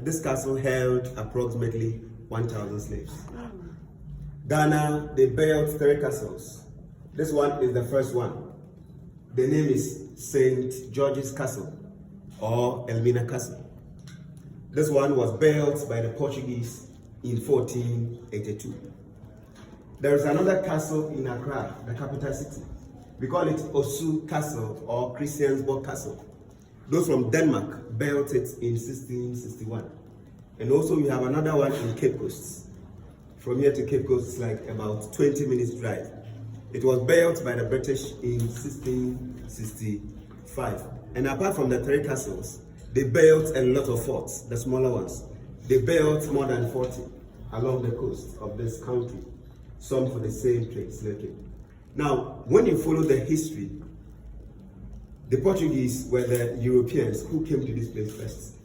this castle held approximately 1,000 slaves. Ghana, they built 3 castles. This one is the first one. The name is St. George's Castle or Elmina Castle. This one was built by the Portuguese in 1482. There is another castle in Accra, the capital city. We call it Osu Castle or Christiansborg Castle. Those from Denmark built it in 1661. And also we have another one in Cape Coast. From here to Cape Coast is like about 20 minutes drive. It was built by the British in 1665. And apart from the 3 castles, they built a lot of forts, the smaller ones. They built more than 40 along the coast of this country, some for the same trade, slave trade. Now, when you follow the history, the Portuguese were the Europeans who came to this place first.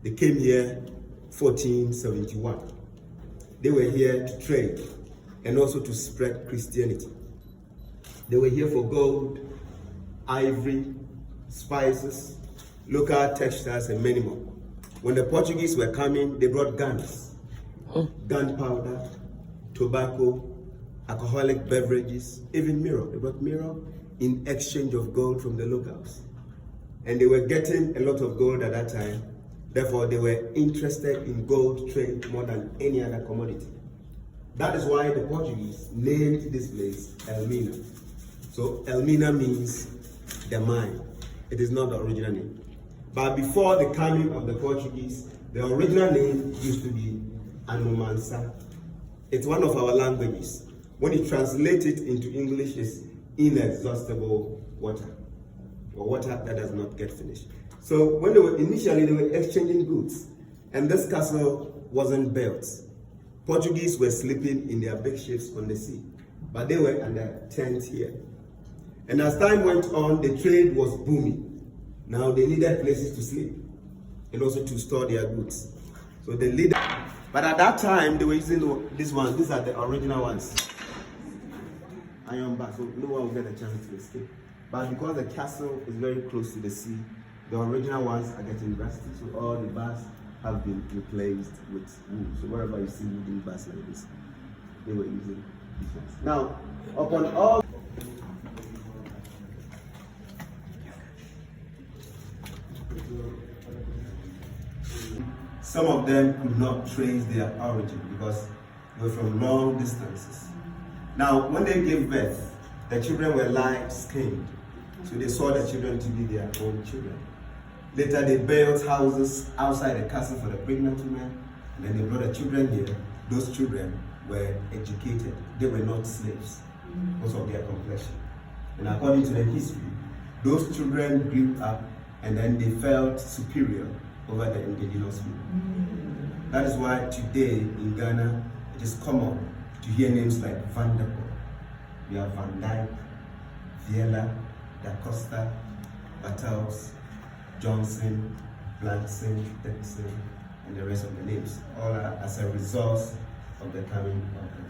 They came here 1471. They were here to trade and also to spread Christianity. They were here for gold, ivory, spices, local textiles, and many more. When the Portuguese were coming, they brought guns, gunpowder, tobacco, alcoholic beverages, even mirror. They brought mirror in exchange of gold from the locals. And they were getting a lot of gold at that time. Therefore, they were interested in gold trade more than any other commodity. That is why the Portuguese named this place Elmina. So Elmina means the mine. It is not the original name. But before the coming of the Portuguese, the original name used to be Anomansa. It's one of our languages. When you translate it into English, it's inexhaustible water, or water that does not get finished. So when they were exchanging goods, and this castle wasn't built. Portuguese were sleeping in their big ships on the sea, but they were under tent here. And as time went on, the trade was booming. Now they needed places to sleep and also to store their goods. So they leader. But at that time, they were using this one. These are the original ones. Iron bar, so no one will get a chance to escape. But because the castle is very close to the sea, the original ones are getting rusty. So all the bars have been replaced with wood. So wherever you see wooden bars like this, they were using these ones. Now, upon all some of them could not trace their origin because they were from long distances. Now, when they gave birth, the children were light-skinned, so they saw the children to be their own children. Later, they built houses outside the castle for the pregnant women, and then they brought the children here. Those children were educated. They were not slaves because of their complexion. And according to the history, those children grew up and then they felt superior over the indigenous people. That is why today in Ghana, it is common to hear names like Van der Poel. We have Van Dyke, Viela, Da Costa, Battles, Johnson, Blankson, Dixon, and the rest of the names, all are as a result of the coming of the